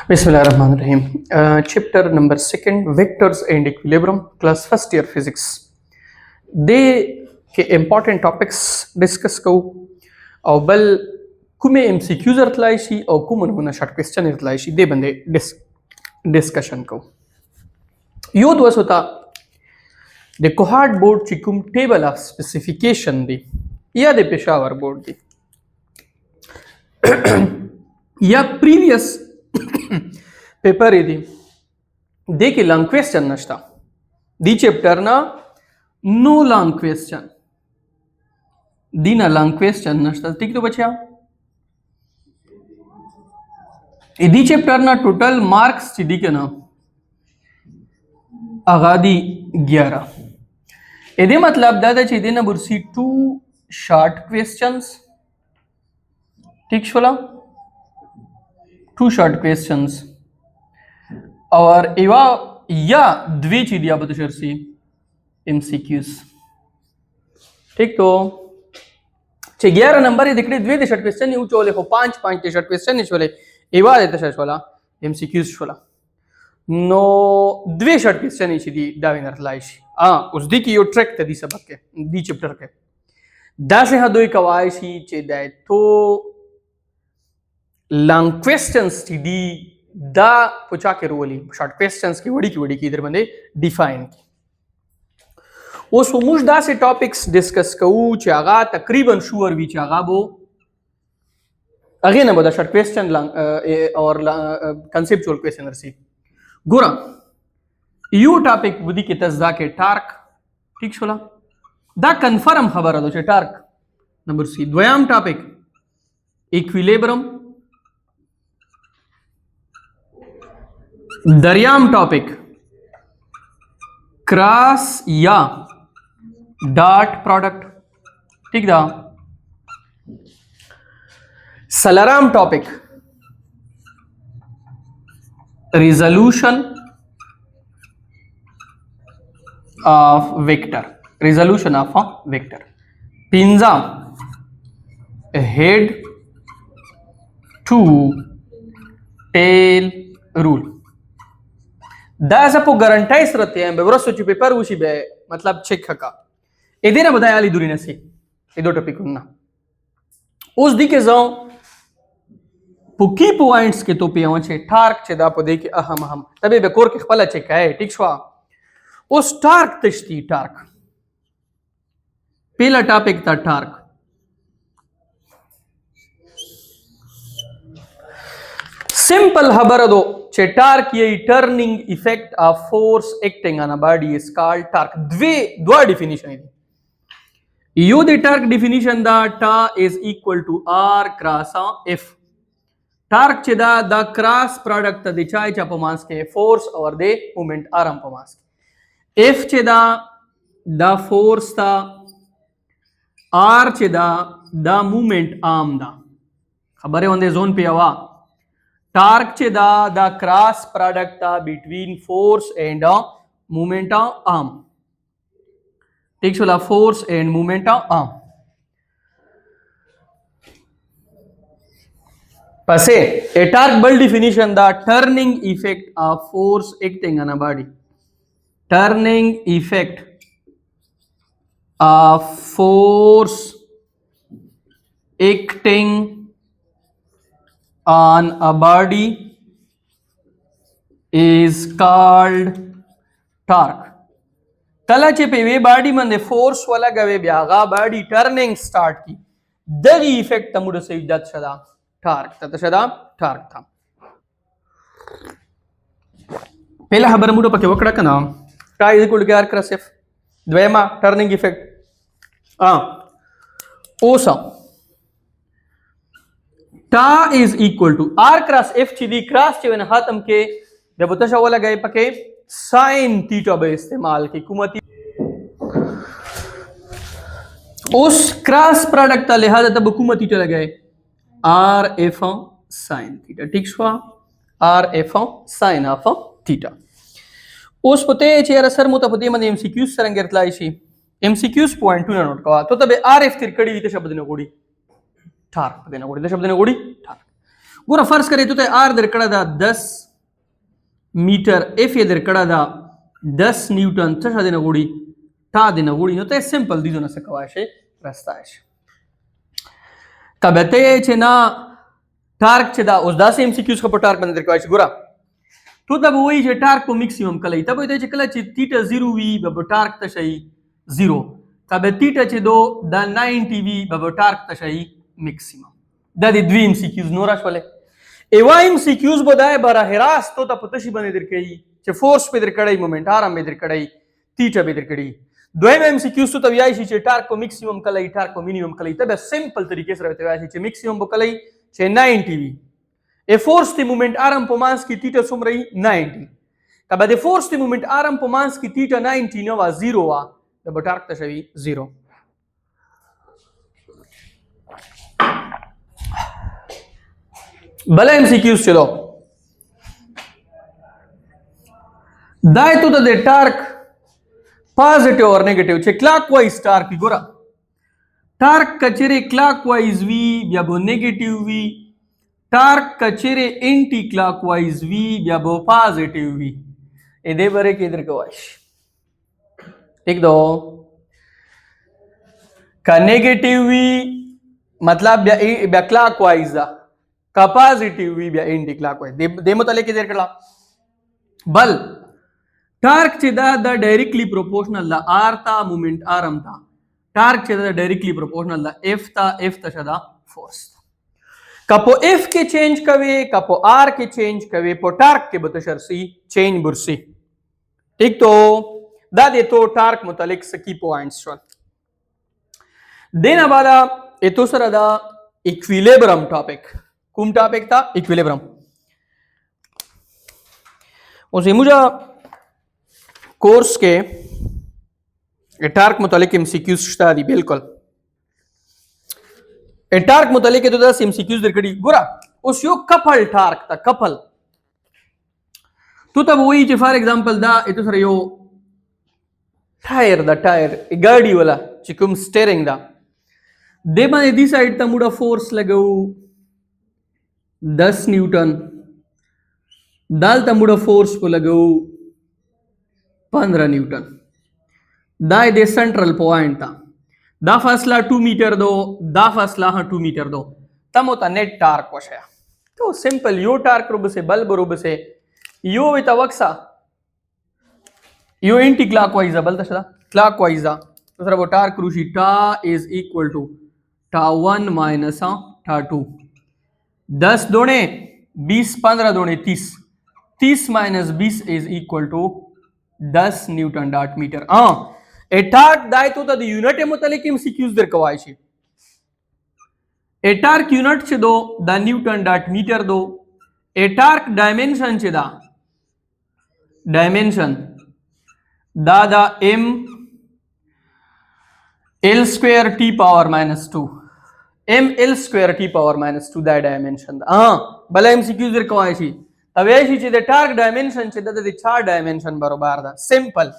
Bismillahirrahmanirrahim. Chapter number second, vectors and equilibrium, class first year physics. दे के important topics discuss को और बल कुमे MCQs रतलाई शी और कुमन होना short question रतलाई शी दे बंदे discussion को. योद वस होता the cohort board चिकुम table of specification दी या दे पेशावर board दी या previous पेपर ఇది देखे लॉन्ग क्वेश्चन नष्टा दी चैप्टर ना नो लॉन्ग क्वेश्चन दी ना लॉन्ग क्वेश्चन नष्टा ठीक तो बच्चा दी चैप्टर ना टोटल मार्क्स ची दी के ना आगादी 11 एदे मतलब दादा ची दी ना बुरसी 2 शॉर्ट क्वेश्चंस ठीक शोला 2 शॉर्ट क्वेश्चंस और एवा या द्वे चीदिया बतशरसी MCQs ठीक तो 11 नंबर दिखले द्वे शॉर्ट क्वेश्चन यू चोले हो 5 शॉर्ट क्वेश्चन चोले एवा देता शोला MCQs शोला नो द्वे शॉर्ट क्वेश्चन दी दाविनर लाइश उस दी की यो ट्रैक दी सबक के दी चैप्टर के दा से हा दोई कवायशी चे दाय तो लॉन्ग क्वेश्चंस दी दा पुछा के रोली शॉर्ट क्वेश्चंस की वड़ी की इधर बंदे डिफाइन की वो सुमुश दा से टॉपिक्स डिस्कस कऊ चागा तकरीबन शुअर भी चागा वो अगेन बता शॉर्ट क्वेश्चन और कंसेप्चुअल क्वेश्चन रसी गोरा यू टॉपिक बुद्धि के तजदा के टार्क ठीक छोला दा कंफर्म खबर है दो टार्क नंबर सी द्वयाम टॉपिक इक्विलिब्रियम दरियाम टॉपिक क्रॉस या डॉट प्रोडक्ट ठीक दा सलराम टॉपिक रिजोल्यूशन ऑफ वेक्टर पिंजा हेड टू टेल रूल दा सपो गारंटाइज रहते हैं बेवरसो ची पेपर उसी बे मतलब चेक खका एदे ना बताया आली दूरी नसी ये दो टॉपिक उन्ना उस दी के जाओ पुकी पॉइंट्स के तो पे छे टार्क छे दा पो देखे अहम तबे बे कोर के खपला चेक है ठीक छवा उस टार्क तश्ती टार्क पहला टॉपिक था टार्क सिंपल खबर दो चे टार्क ये turning effect of force acting on a body is called torque द्वा डेफिनेशन है यो द टार्क डेफिनेशन दा टा is equal to R cross F torque चे दा द क्रॉस प्रोडक्ट द चाय चा पमास के फोर्स और दे मोमेंट आराम पमास एफ चे दा द फोर्स ता आर चे दा द मोमेंट आर्म दा खबर है वंदे जोन पे आवा टार्क चे the cross product between force and movement of arm ठीक छोला force and movement of arm पसे ए टार्क बल डिफिनिशन the turning effect of force acting on a body turning effect of force acting on a body is called torque तला चे पे वे बॉडी मंदे फोर्स वाला गवे ब्यागा बॉडी टर्निंग स्टार्ट की दगी इफेक्ट तमुड़ से इज्जत शदा टार्क तत शदा टार्क था पहला खबर मुड़ो पके वकड़ा कना टा is equal to R cross F द्वयमा टर्निंग इफेक्ट ओसा टा is equal to R cross F ची क्रॉस चे हाथम के जब तशा वाला गए पके साइन थीटा बे इस्तेमाल की कुमती उस क्रॉस प्रोडक्ट लिहाजा तब कुमती चला गए आर एफ साइन थीटा ठीक छुआ R F sine of theta उस पते चेयर सर मुतपदे मन MCQs सरंगेरतलायशी MCQs पॉइंट 2 नोट का तो तबे आर एफ तिरकड़ी विते शब्द ने गोडी टार्क पदेना गोडी शब्द ने गोडी टार्क ګوره فرض کړئ ته آر درکړه دا 10 میټر اف یې درکړه دا 10 نیوټن څه شاده نه غوړي تا دې نه غوړي نو ته سمپل دي نه څه کوای شي راستای شي کبه ته چې نه ټارک چې دا اوس دا سیم سی کیوز په ټارک باندې درکوای شي ګوره تو دا به وایي چې ټارک په میکسیمم کله ته به چې کله چې تیټا 0 وي به ټارک ته شي 0 کبه تیټا چې دو دا 90 وي به ټارک ته شي میکسیمم دا د دوی ام سی کیوز نور شولې ایوا ام سی کیوز بدای بره راست ته پته شي باندې درکې چې فورس په درکړی مومنت آرام به درکړی تیټا به درکړی دویم ام سی کیوز ته وایي چې ټارک په میکسیمم کله ټارک په مینیمم کله ته به سمپل طریقې سره وایي چې میکسیمم وکړي چې 90 وي ا فورس ته مومنت آرام په مانس کې تیټا څومره 90 کبه د فورس ته مومنت آرام په مانس کې تیټا 90 نو 0 وا د ټارک ته شوی 0 بل ام سی کیوز چلو دای ته د ټارک پازیټیو اور نیگیټیو چې کلاک وایز ټارک ګورا ټارک کچره کلاک وایز وی بیا بو نیگیټیو وی ټارک کچره انټی کلاک وایز وی بیا بو پازیټیو وی ا دې بره کې در کوایش ٹھیک دو کا نیگیټیو وی مطلب بیا کلاک وایز کا پازیټیو وی بیا انټی کلاک وایز د متعلق در کړه بل ټارک چې دا د ډایرکټلی پروپورشنل د آر تا مومنت آرم تا ټارک چې دا ډایرکټلی پروپورشنل د اف تا شدا فورس کپو اف کې چینج کوي کپو آر کې چینج کوي په ټارک کې به تشرسي چینج برسي ٹھیک تو دا د تو ټارک متعلق سکی پوینټس شو دینا بعد اتو سره دا ایکویلیبرم ټاپک کوم ټاپک تا ایکویلیبرم اوس موږ कोर्स के टार्क मुतालिक एमसीक्यूज शता दी बिल्कुल टार्क मुतालिक तो 10 एमसीक्यूज दरकड़ी गुरा उस यो कपल टार्क ता कपल तो तब वही जे फॉर एग्जांपल दा इतो सर यो टायर गाड़ी वाला चिकुम स्टीयरिंग दा दे बाने दी साइड ता मुडा फोर्स लगाऊ 10 न्यूटन दाल ता मुडा फोर्स को लगाऊ 15 न्यूटन दा दे सेंट्रल पॉइंट था दा फासला 2 मीटर दो दा फासला 2 मीटर दो तम होता नेट टार्क वशया तो सिंपल यो टार्क रूप से बल बरूब से यो विता वक्सा यो एंटी क्लॉकवाइज बल तशदा क्लॉकवाइज तो सर वो टार्क रूशी टा इज इक्वल टू टा 1 माइनस टा 2 10 दोणे 20 15 दोणे 30 30 minus 20 is equal to 10 newton dot metre ए टार्क दाय तो द यूनिट मुतालिक एमसीक्यूज दर कवाय छे ए टार्क यूनिट छे दो द न्यूटन डॉट मीटर दो ए टार्क डायमेंशन छे दा डायमेंशन दा m l square t power -2 m l square t power -2 दा डायमेंशन भले एमसीक्यूज दर कवाय छे अब ऐसी चीजें टार्क डायमेंशन से दादा चार डायमेंशन बरोबर दा सिंपल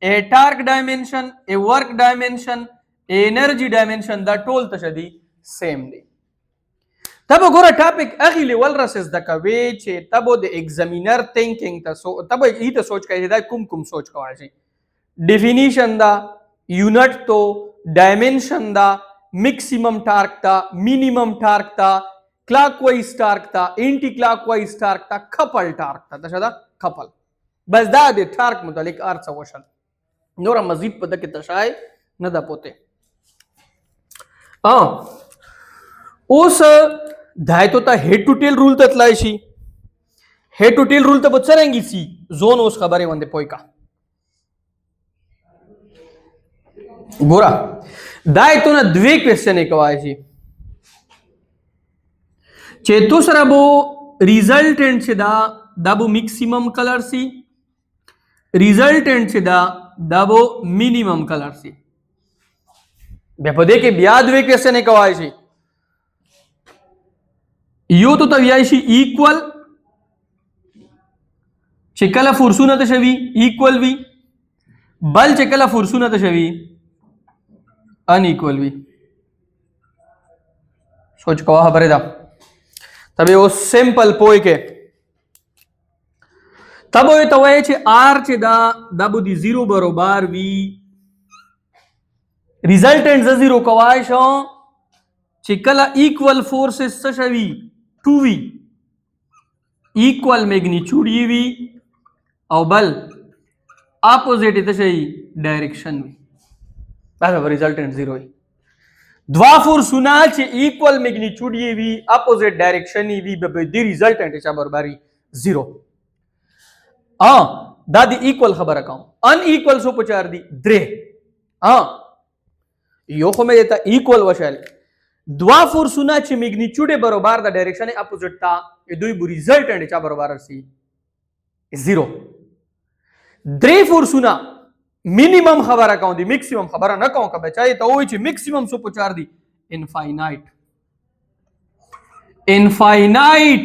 ए टार्क डायमेंशन ए वर्क डायमेंशन ए एनर्जी डायमेंशन दा टोल तशदी सेम दी तब गोरा टॉपिक अगली लेवल रसेस द कवे छे तब द एग्जामिनर थिंकिंग त तब ई त सोच के दा कुम सोच का है डेफिनेशन दा यूनिट तो डायमेंशन दा मैक्सिमम टार्क ता मिनिमम टार्क ता क्लॉकवाइज टार्क था एंटी क्लॉकवाइज टार्क था कपल टार्क था तशदा कपल बस दा दे टार्क मुतालिक अर्थ वशन नोरा मजीद पता के तशाय न दा पोते उस धाय तो ता हेड टू टेल रूल ततलाय शी हेड टू टेल रूल त बचरेंगी सी जोन उस खबरे वंदे पोयका गोरा दाय तो ना द्वे क्वेश्चन एक वाय शी चेतो सरबो रिजल्टेंट से दाबो मैक्सिमम कलर सी रिजल्टेंट से दाबो मिनिमम कलर सी बेपदे के ब्याद वे कैसे ने कवाय सी यो तो तव्याय सी इक्वल चेकला फुरसुना तशवी इक्वल वी बल चेकला फुरसुना तशवी अनइक्वल वी सोच कवा खबर दा तबे वो सिंपल पोय के तब वो तो वह चे आर चे दा बुदी 0 बरोबर वी रिजल्टेंट ज 0 कवाय शो चे कला इक्वल फोर्सेस सशवी 2v इक्वल मैग्नीट्यूड वी और बल ऑपोजिट इतने डायरेक्शन में बस रिजल्टेंट 0 है द्वा फोर्स सुना चे इक्वल मैग्नीट्यूड वी ऑपोजिट डायरेक्शन वी दी रिजल्टेंट चा बरोबरी 0 दादी इक्वल खबर का अनइक्वल सो पुचार दी द्रे यो में देता इक्वल वशल द्वा फोर्स सुना चे मैग्नीट्यूड बरोबर द डायरेक्शन ऑपोजिट ता ये दुई बु रिजल्टेंट चा बरोबर सी 0 द्रे फोर्स सुना मिनिमम खबर का दी मैक्सिमम खबर न कहूं कबे चाहिए तो वो मैक्सिमम सो पुचार दी इनफाइनाइट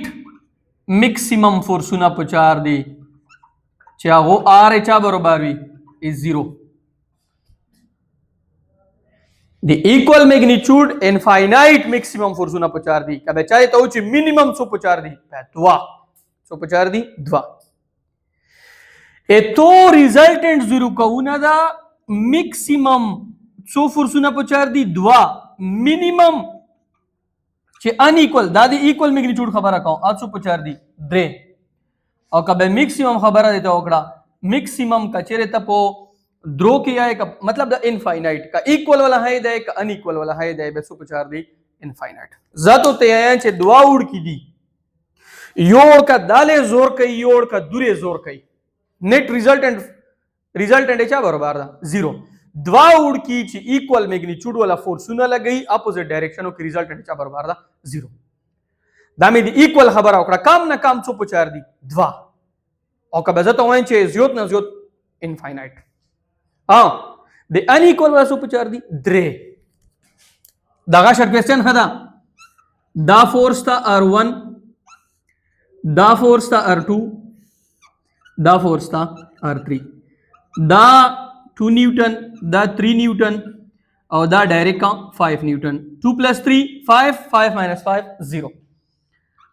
मैक्सिमम फोर्स सुना पुचार दी चाहे वो आर एचा बरोबर भी इज 0 the equal magnitude infinite maximum force सुना पुचार दी कबे चाहिए तो वो मिनिमम सो पुचार दी द्वा सो पुचार दी द्वा ए तो रिजल्टेंट 0 कहूना दा मैक्सिमम सो फोर्स सुना पुचार दी द्वा मिनिमम चे अनइक्वल दादी इक्वल मैग्नीट्यूड खबर रखा आज सो पुचार दी द्रे और कबे मैक्सिमम खबर देता ओकड़ा मैक्सिमम का चेरे तपो द्रो किया है का मतलब द इनफाइनाइट का इक्वल वाला है दे का अनइक्वल वाला है दे बेसो पुचार दी इनफाइनाइट जातो ते आया चे दुआ उड़ की दी योड़ का दाले जोर कई योड़ का दुरे जोर कई नेट रिजल्टेंट एचा बरोबर दा 0 द्वा उड़ की ची इक्वल मैग्नीट्यूड वाला फोर्स सुना लग गई ऑपोजिट डायरेक्शन की रिजल्टेंट एचा बरोबर दा 0 दामी दी इक्वल खबर ओकड़ा काम ना काम सो पुचार दी द्वा और का बजत होए चे ज्योत ना ज्योत इनफाइनाइट दे अनइक्वल वाला सो पुचार दी द्रे दागा शर्ट क्वेश्चन हदा दा फोर्स ता r1 दा फोर्स ता r2 दा फोर्स था r3 दा 2 न्यूटन दा 3 न्यूटन और दा डायरेक्ट का 5 न्यूटन 2 + 3 5 5 - 5 0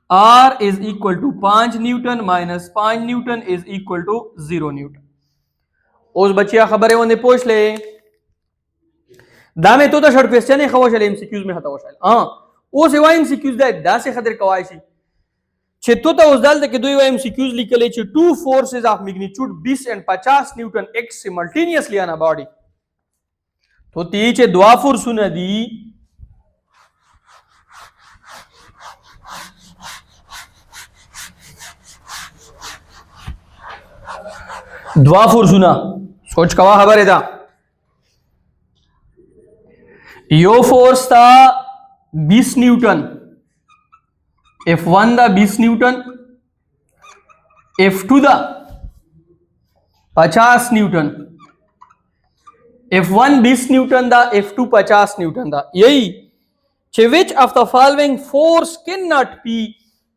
r is equal to 5 Newton minus 5 Newton is equal to 0 न्यूटन उस बच्चिया खबर है वो पूछ ले दामे तो शॉर्ट क्वेश्चन है खवाश एमसीक्यूज में हता वशाल ओ से वाइन एमसीक्यूज दा से खदर कवायसी छेतोता उजदाल दे के दो एमसीक्यूज लिखले छे टू फोर्सेस ऑफ मैग्नीट्यूड 20 and 50 Newton x simultaneously on a body तो तीचे द्वा फोर्स सुना दी द्वा फोर्स सुना सोच कवा खबर है दा यो फोर्स था 20 न्यूटन F1 दा 20 न्यूटन F2 दा 50 न्यूटन F1 20 न्यूटन दा F2 50 न्यूटन दा यही which of the following force cannot be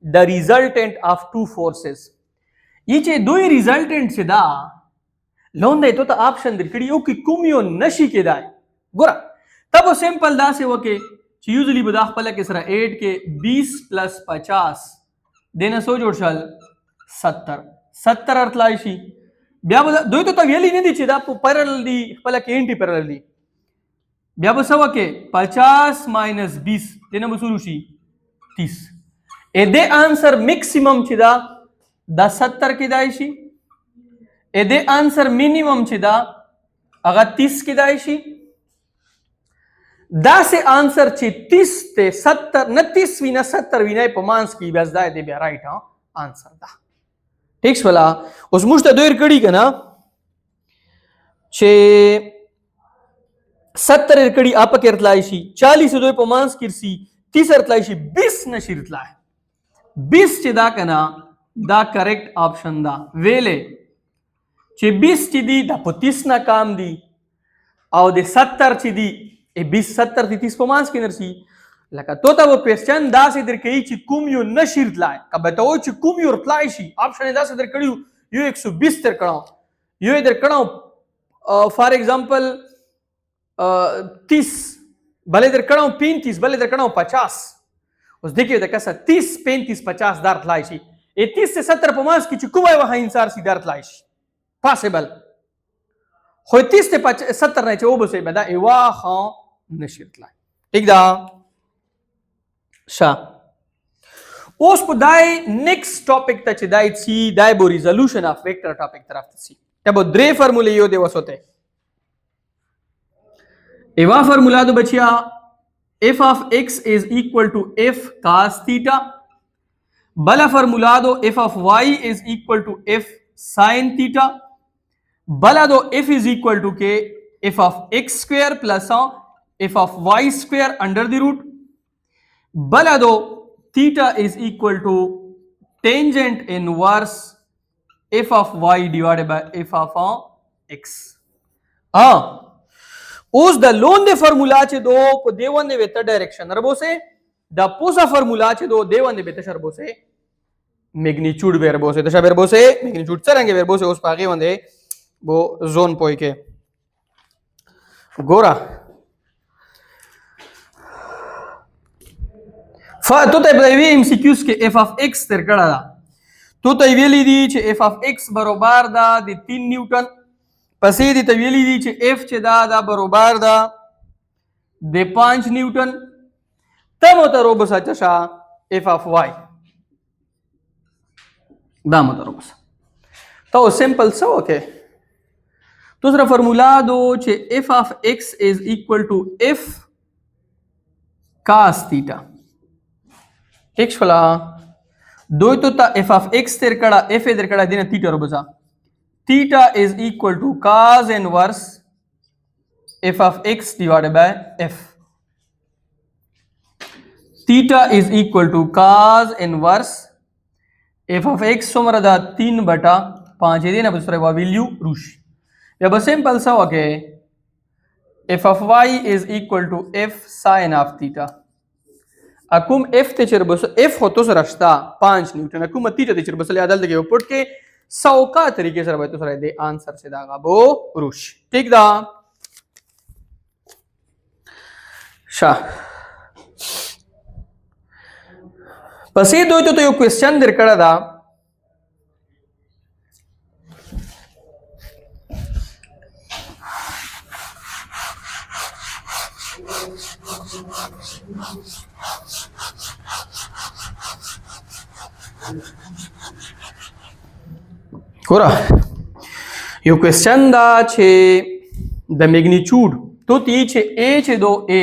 the resultant of two forces ये चे दो ही रिजल्टेंट से दा लोन दे तो ऑप्शन दिखड़ी कि कुमियो नशी के दाए गोरा तब वो सिंपल दा से वो के यूजुअली बदाख पला के सरा 8 के 20 + 50 देना सो जोड़ शाल 70 अर्थ लाइशी ब्या बदा दो तो तब येली नहीं दी चिदा पैरेलल दी पला के एंटी पैरेलल दी ब्या बसवा के 50 - 20 देना बसुरुशी 30 ए दे आंसर मैक्सिमम चिदा दा 70 की दाइशी ए दे आंसर मिनिमम चिदा अगर 30 की दाइशी दा से आंसर चे 30 ते 70 न 30 वी न 70 वी न पमांस की बस दा दे राइट आंसर दा ठीक वाला उस मुश्ता दोर कड़ी का ना चे 70 कड़ी आप के रतलाइशी 40 से दो पमांस किरसी 30 रतलाइशी 20 न शिरतला 20 चे दा कना दा करेक्ट ऑप्शन दा वेले चे 20 ची दी दा 30 ना काम दी और दे 70 ची दी ए 20 70 थी 30 पमांस की नरसी लका तो वो क्वेश्चन दा से इधर कई ची कुमियो न शिरतलाए का बताओ ची कुमियो रतलाइशी ऑप्शन दा से इधर कड़ियो यो 120 तर कणाओ यो इधर कणाओ फॉर एग्जांपल 30 भले इधर कणाओ 35 भले इधर कणाओ 50 اوس دغه د کسه 30 35 50 در تلای شي 30 سے 70 په ماس کې چې کومه وه انصار سي در تلای شي پاسبل خو 30 ته 70 نه چې او به سي بدا ایوا خو نشي تلای ٹھیک دا شا اوس په دای نیکسٹ ټاپک ته چې دای سی دای بو ریزولوشن اف ویکټر ټاپک طرف ته سی تبو درې فارمولې یو دی وسوته ایوا فارمولا د بچیا f of x is equal to f cos theta bala formula do f of y is equal to f sin theta bala do f is equal to k f of x square plus f of y square under the root bala do theta is equal to tangent inverse f of y divided by f of x اوس د لون د فرمولا چې دو په دیوان د ویتر ډایرکشن ربوسه د پوسا فرمولا چې دو دیوان د ویتر شربوسه میگنیچود وربوسه د شبر بوسه میگنیچود څنګه وربوسه اوس پاګه باندې بو زون پوي کې ګورا تو ته په وی ام سی کیوز کې f of x تر کړه دا تو ته ویلې دي چې f of x برابر دا د 3 نیوټن پسې دي ته ویلې دي چې f چې دا برابر دا د 5 نیوټن ته مو ته روبس اچا f of y دا مو ته روبس تو سمپل سو اوکے دوسرا فارمولا دو چې f of x is equal to f cos theta ٹھیک شولا دو تو تا f of x تر کړه f در کړه دینه theta روبسا theta is equal to cos inverse f of x divided by f theta is equal to cos inverse f of x څومره دا 3/5 دی نه په سره ویلیو روش یا به سمپل سو اوکے f of y is equal to f sin of theta اكم f ته چربس f هو تو سره شتا 5 نیوټن اكم theta ته چربس له عدالت کې پټ کې سوکا طریقے سے تو سره دے آنسر سے دا غبو روش ٹھیک دا شا پسې دوی ته یو کوېسچن در کړه دا ګوره یو کوېسچن دا چې د میگنیچود تو تی چې a چې دو a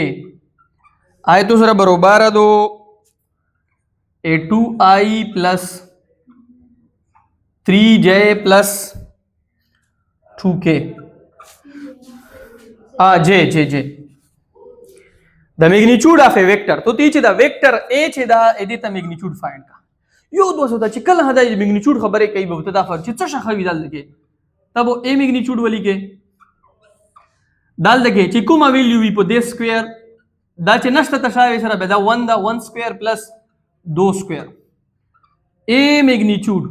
آی تو سره برابر دو a2i plus 3j plus 2k j د میگنیچود اف ا ویکټر تو تی چې دا ویکټر a چې دا ا دې ته میگنیچود فایند کا یو دوسو ته چې کله هدا میگنیچود خبره کوي به ابتدا فر چې څه شخوي دال دګي تب ا میگنیچود ولی کې دال دګي چې کومه ویلیو وی په د سکوير دا چې نشته تشاوي سره به دا 1 دا 1 سکوير پلس 2 سکوير ا میگنیچود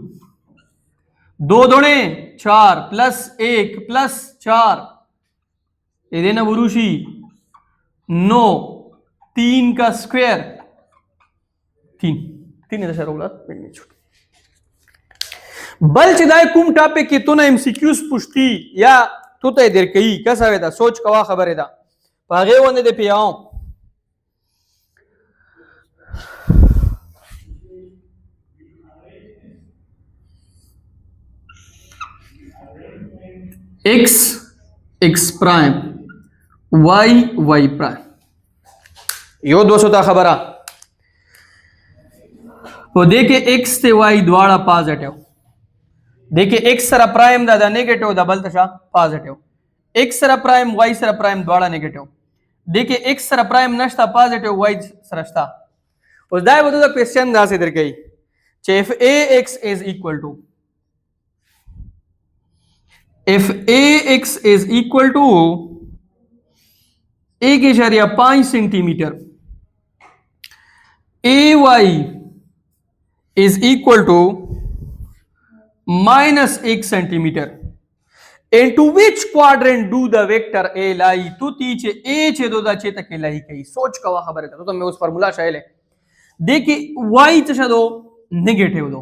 2 دونے 4 پلس 1 پلس 4 یہ دینا بروشی 9 3 کا سکوير 3 دشا رولا میگنیچود بل چې دای کوم ټاپک کې تو نه ام سی کیوز پوښتي یا تو ته در کوي کسا ودا سوچ کوا خبره ده پاغه ونه دې پیاو x prime y prime یو دوسو تا خبره په دې کې x ته y دواړه پازیټیو دیکھیں x سره پرایم دا نیگیټیو دا بل تشا پازیټیو x سره پرایم y سره پرایم دواړه نیگیټیو دیکھیں x سره پرایم نشتا پازیټیو y سره شتا اوس دا وته دا کوېسچن دا سي درکې چې if ax is equal to एक इशारिया 5 centimetre ay is equal to minus 1 centimeter into which quadrant do the vector a lie तो तीचे a छे दो दा छे तक लाई कई सोच कवा खबर है तो मैं उस फार्मूला शायले देखिए y चशदो नेगेटिव दो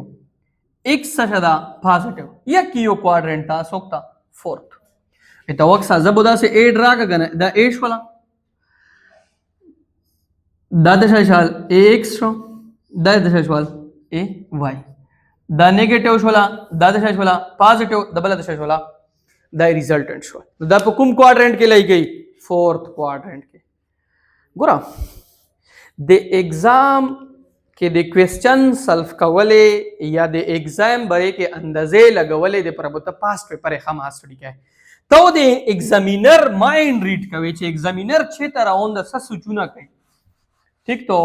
x चशदा पॉजिटिव या कियो क्वाड्रेंट था सोक्ता फोर्थ इता वक्सा जबुदा से 8 राका गना दा 8 वाला दा दशाशाल ax शो दा दशाशाल ay दा नेगेटिव शोला दा दशाशाला पॉजिटिव डबल दशाशाला दा रिजल्टेंट शो दा कुम क्वाड्रेंट के लाई गई फोर्थ क्वाड्रेंट के गुरा द एग्जाम के द क्वेश्चन सॉल्व कवले या द एग्जाम बरे के अंदाजे लगवले द प्रबुत पास्ट पेपर हम स्टडी के तो द एग्जामिनर माइंड रीड कवे छे एग्जामिनर छे तरह ऑन द सूचना कई ठीक तो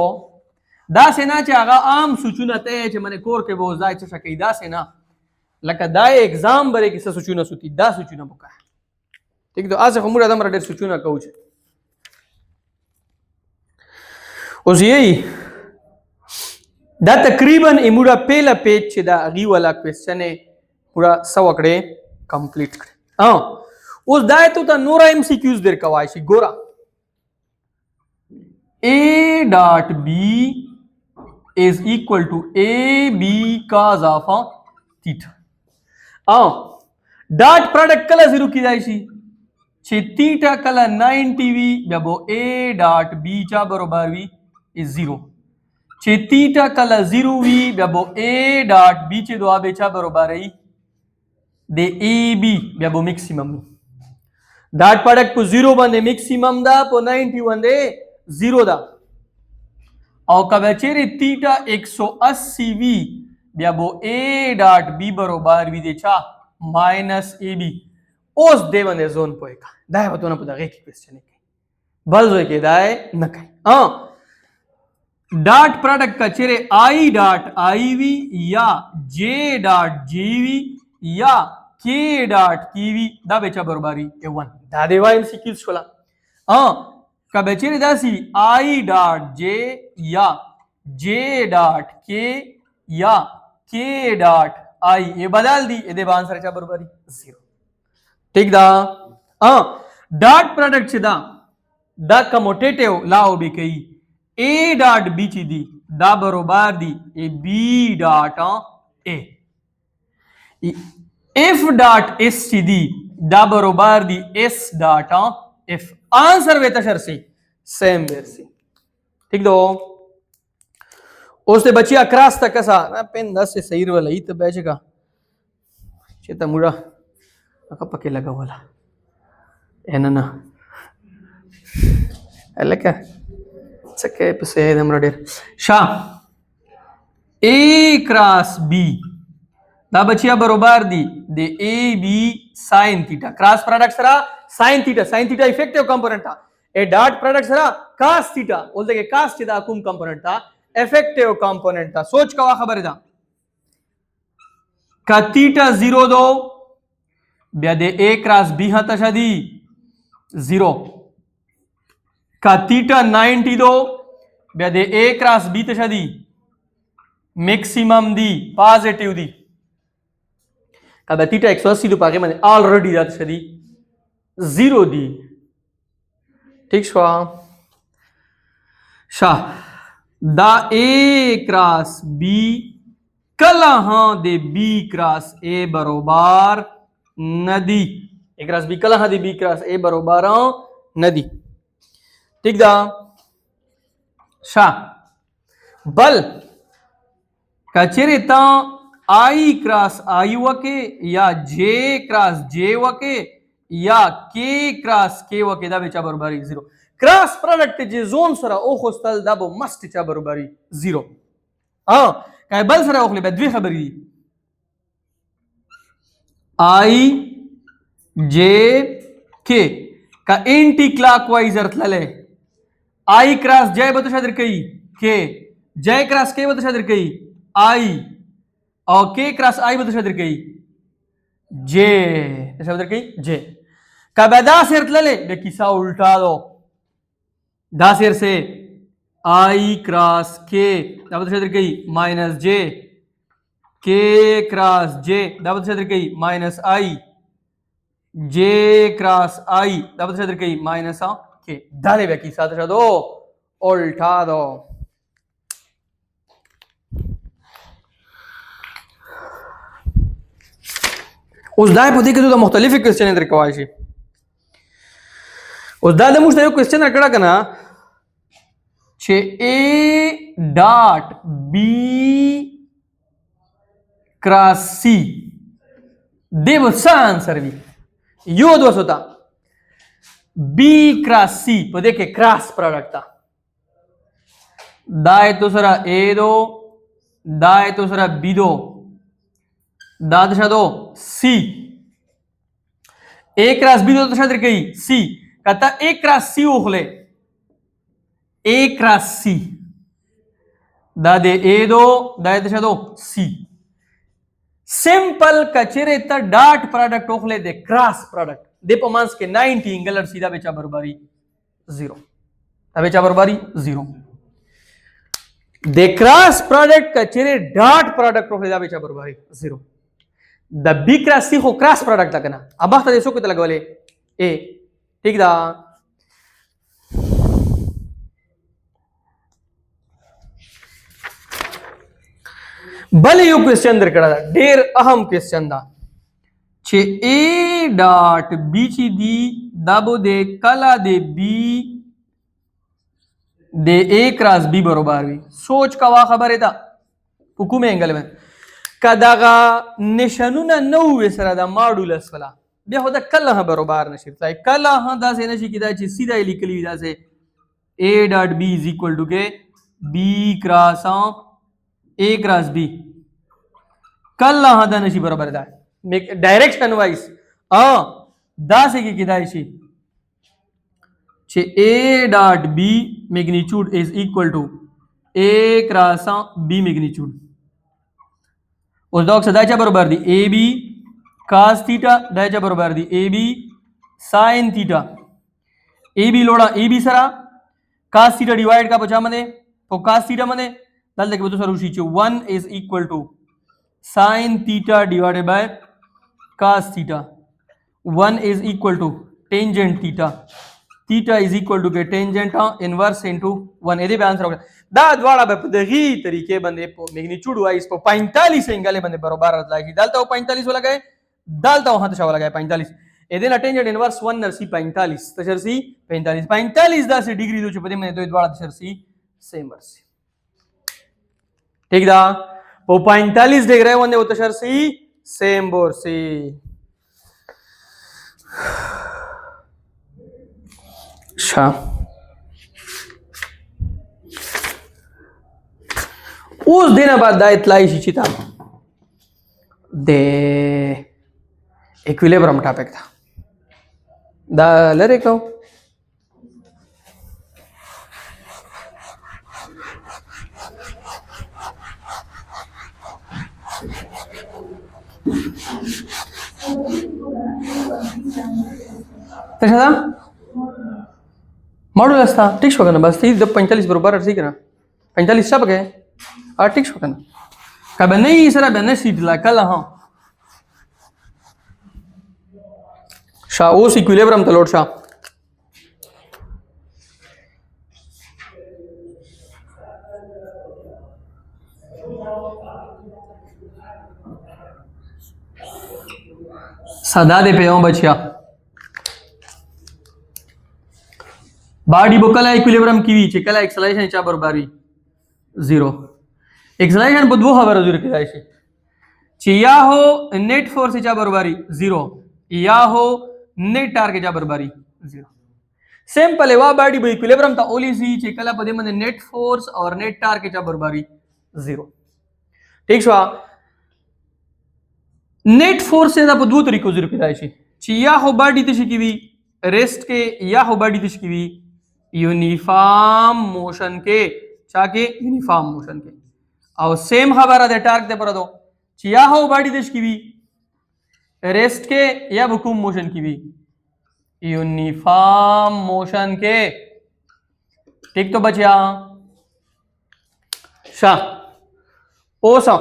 दा सेना चे आगा आम सूचना ते छे मने कोर के बोझ दाय छे सके दा सेना लका दा एग्जाम बरे की सूचना सुती दा सूचना बुका ठीक तो आज हमरा दमरा दे सूचना कहू छे ओस यही दा तकरीबन इमुरा पहला पेज छे दा अगी वाला क्वेश्चन है पूरा सवकड़े कंप्लीट करे हां उस दाय तो ता नोरा एमसीक्यूज देर कवायशी गोरा a dot b is equal to ab cos of theta dot product कला जीरो की जायशी छे थीटा कला 90 वी बेबो a डॉट b च्या बरोबर वी इज 0 छे थीटा कला 0 वी बेबो a डॉट b चे दो बेचा बरोबर है दे ab बेबो मैक्सिमम डॉट प्रोडक्ट को 0 बंदे मैक्सिमम दा पो 90 बंदे 0 दा और कबचेरे थीटा 180 वी बेबो a डॉट b बरोबर वी देचा माइनस ab ओस देवने जोन पोएका दाय बतो ना पता गे क्वेश्चन है बल जो के दाय न कई डॉट प्रोडक्ट का चेरे i डॉट iv या j डॉट jv या k डॉट kv दा बेचा बरोबरी ए 1 दा देवा एमसीक्यू छोला का बेचेरे दासी i डॉट j या j डॉट k या k डॉट आई ये बदल दी ये देव आंसर चा बरोबरी 0 ठीक दा डॉट प्रोडक्ट से दा कमोटेटिव लाओ भी कही a डॉट b ची दी दा बरोबर दी ए b dot a f dot s ची दी दा बरोबर दी s डॉट f आंसर वे तशर से सेम वेर से ठीक दो उसने बचिया क्रॉस तक कसा ना पेन 10 से सही वाला ही तो बैचेगा चेता मुड़ा अका पके लगा वाला एना ना अलका सके पे हमरा डेर शा a क्रॉस b दा बचिया बरोबर दी दे a b sin theta cross product सरा sin थीटा इफेक्टिव कंपोनेंट था ए डॉट प्रोडक्ट सरा cos थीटा बोलते के cos थीटा कुम कंपोनेंट था इफेक्टिव कंपोनेंट था सोच का खबर था का थीटा 0 दो ब्यादे a क्रॉस b हा तशादी 0 का थीटा 90 दो ब्यादे a क्रॉस b तशादी मैक्सिमम दी पॉजिटिव दी का थीटा 180 दो पाके मैंने ऑलरेडी जात शदी 0 दी ठीक शाह दा ए क्रॉस बी कला हाँ दे बी क्रॉस ए बरोबर नदी ए क्रॉस बी कला हाँ दे बी क्रॉस ए बरोबर नदी ठीक दा शाह बल कचेरे ता आई क्रॉस आई वके या जे क्रॉस जे वके या के क्रॉस के वके दा बेचा बरोबर 0 क्रॉस प्रोडक्ट जे जोन सरा ओ खोस्तल दाबो मस्ट चा बरोबरी 0 काय बल सरा ओखले बद्वी खबरी आई जे के का एंटी क्लॉकवाइज अर्थ लले आई क्रॉस जे बतो शादर कई के जे क्रॉस के बतो शादर कई आई और के क्रॉस आई बतो शादर कई जे शादर कई जे का बदा से अर्थ लले बे किसा उल्टा दो दासेर से आई क्रॉस के दाबत क्षेत्र गई माइनस जे के क्रॉस जे दाबत क्षेत्र गई माइनस आई जे क्रॉस आई दाबत क्षेत्र गई माइनस के दाले व्यक्ति साथ दो उल्टा दो اوس دا په دې کې د مختلفې کوېسچنې درې کوای شي. اوس دا د موږ ته یو کوېسچن راکړه که نه چې A ډاټ B کراس C دی به څه آنسر وي؟ یو دوستو ته B کراس C په دې کې کراس پروډکټ ده. دا تو سره A دو دا تو سره B دو دا دشا دو C A کراس B دو دشا در کئی C کتا A کراس C اخلے A کراس C دا دے A دو دا دشا دو C سمپل کچرے تا ڈاٹ پروڈکٹ اخلے دے کراس پروڈکٹ دے پمانس کے 90 انگلر سیدھا بیچا برباری 0 دا بیچا برباری 0 دے کراس پروڈکٹ کچرے ڈاٹ پروڈکٹ اخلے دا بیچا برباری 0 د B کراس C خو کراس پروډکټ ده کنه ابا ته دې څوک ته لګولې A ٹھیک ده. بل یو کوېسچن درکړه ده ډېر اهم کوېسچن ده چې A ډاټ B چې دی دا به د کله د B د A کراس B برابر وي. سوچ کوا خبره ده په کوم انګل باندې کداغه نشانونه نو وسره د ماډولس ولا بیا خو د کله برابر نشي تلای کله دا څه نشي کیدا چې سیده لیکلی دا څه A ډاټ B از ایکوال ټو کې B کراس A کراس B کله دا نشي برابر ده ډایریکشن وایز دا څه کې کیدای شي چې A ډاټ B میگنیچیوډ از ایکوال ټو A کراس B میگنیچیوډ. اوس دا څه دا چا برابر دی اے بی کاس تھیٹا دا چا برابر دی اے بی ساइन تھیٹا اے بی لوڑا اے بی سرا کاس تھیٹا ڈیوائڈ کا پچا منے تو کاس تھیٹا منے دلته کې به تاسو روشي چې 1 is equal to sin theta divided by cos theta 1 is equal to tangent theta theta is equal to tangent inverse into 1 دې به آنسر وکړه. دا دواړه په دغه طریقې باندې په میگنیچیوډ وایز په 45 انګل باندې برابر راځي. دلته 45 ولګای دلته وخت شاو لګای 45 اې دې ټینجنټ انورس 1 نرسي 45 تشرسي 45 دا سي ډیګري دوی په دې باندې دوی دواړه تشرسي سیم ورسي ٹھیک دا په 45 ډیګري باندې او تشرسي سیم ورسي. شا اوس دینه بعد دا اطلاع شي چې تا د اکویلیبرم ټاپک دا لری کو څه ده ماډولس था ٹھیک شو کنه بس تی د 45 برابر ارسی کنه 45 څه بګه ٹھیک شو کنه کبه نه یې سره به نشي لا کله ها شا اوس اکویلیبرم ته لوټ شا सदा दे पे बचिया बाडी बोकला इक्विलिब्रियम की वी कला एक्सेलरेशन चा बरोबरी 0 एक्सेलरेशन बदवो खबर जरूर की जायशी चिया हो नेट फोर्स चा बरोबरी 0 या हो नेट टार्क चा बरोबरी 0 सिंपल है वा बाडी बो इक्विलिब्रियम ता ओली सी चे कला पदे मन नेट फोर्स और नेट टार्क चा बरोबरी 0 ठीक छवा नेट फोर्स से दा दो तरीकों जरूर की जायशी चिया हो बाडी तशी की वी रेस्ट के या हो बाडी तशी की वी यूनिफॉर्म मोशन के चाके यूनिफॉर्म मोशन के और सेम खबर है टार्क दे पर दो चिया हो बाडी देश की भी रेस्ट के या वैक्यूम मोशन की भी यूनिफॉर्म मोशन के ठीक तो बचिया शा ओसा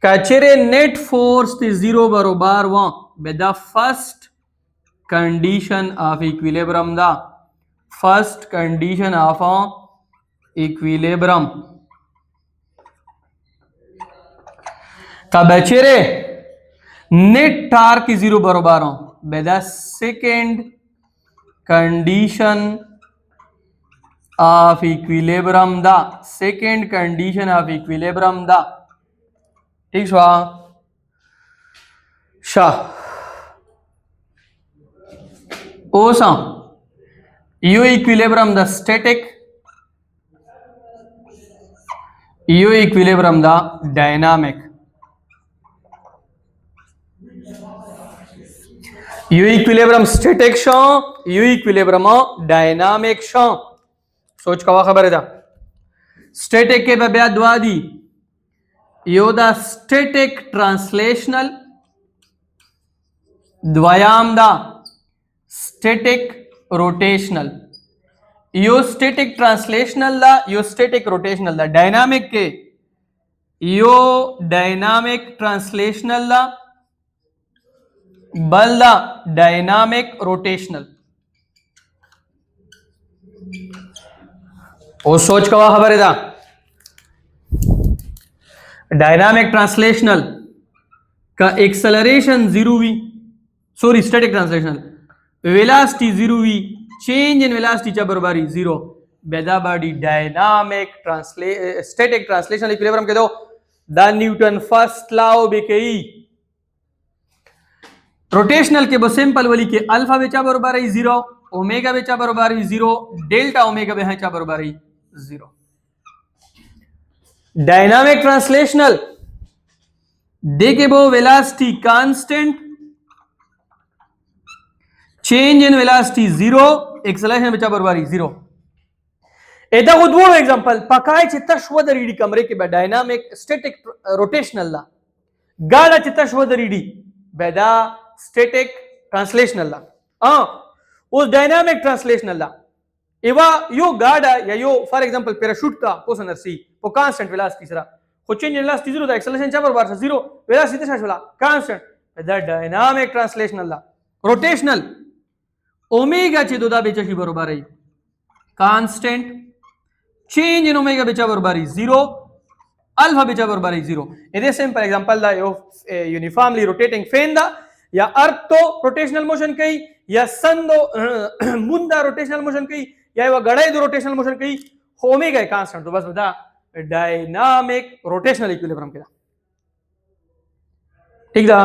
कचरे नेट फोर्स ती 0 बरोबर वा with the first condition of equilibrium the first condition of equilibrium का बचेरे नेट टार्क इज 0 बरोबर हो बेदा सेकेंड कंडीशन ऑफ इक्विलिब्रियम दा सेकेंड कंडीशन ऑफ इक्विलिब्रियम दा ठीक छा शाह ओसा यो इक्विलिब्रियम दा स्टैटिक यो इक्विलिब्रियम दा डायनामिक यो इक्विलिब्रियम स्टैटिक शो यो इक्विलिब्रियम डायनामिक शो सोच कवा खबर है दा स्टैटिक के बब्या दुआ दी यो दा स्टैटिक ट्रांसलेशनल द्वयाम दा स्टैटिक रोटेशनल यो स्टैटिक ट्रांसलेशनल दा यो स्टैटिक रोटेशनल दा डायनामिक के यो डायनामिक ट्रांसलेशनल दा बल दा डायनामिक रोटेशनल ओ सोच कवा खबर है दा डायनामिक ट्रांसलेशनल का acceleration 0v sorry static translational velocity 0v change in velocity च्या बरोबरी 0 बेदा body dynamic static translational equilibrium के दो द न्यूटन फर्स्ट लॉ बेकई रोटेशनल के बो सिंपल वाली के अल्फा बेचा बरोबर है 0 ओमेगा बेचा बरोबर है 0 डेल्टा ओमेगा बेचा बरोबर है 0 डायनामिक ट्रांसलेशनल देखे वो velocity constant change in velocity 0 एक्सेलरेशन बेचा बरोबर 0 एदा उद्वो एग्जांपल पकाय चित्तश्वदरीडी कमरे के डायनामिक स्टैटिक रोटेशनल ला गाड़ा चित्तश्वदरीडी बेदा स्टैटिक ट्रांसलेशनल ला उस डायनामिक ट्रांसलेशनल ला एवा यो गाड़ा या यो फॉर एग्जांपल पैराशूट का पोसनरसी वो कांस्टेंट वेलोसिटी सरा को चेंज इन वेलोसिटी 0 दा एक्सेलरेशन चा बरोबर 0 वेलोसिटी चा वाला कांस्टेंट बेदा डायनामिक ट्रांसलेशनल ला रोटेशनल ओमेगा चे दोदा बेचाशी बरोबर है कांस्टेंट चेंज इन ओमेगा बेचा बरोबर है 0 अल्फा बेचा बरोबर है 0 इधे सिंपल एग्जांपल दा यो यूनिफॉर्मली रोटेटिंग फैन दा या अर्थ तो रोटेशनल मोशन कई या सन दो मुंदा रोटेशनल मोशन कई या वो गड़ाई दो रोटेशनल मोशन कई ओमेगा कांस्टेंट तो बस बता डायनामिक रोटेशनल इक्विलिब्रियम के ठीक था।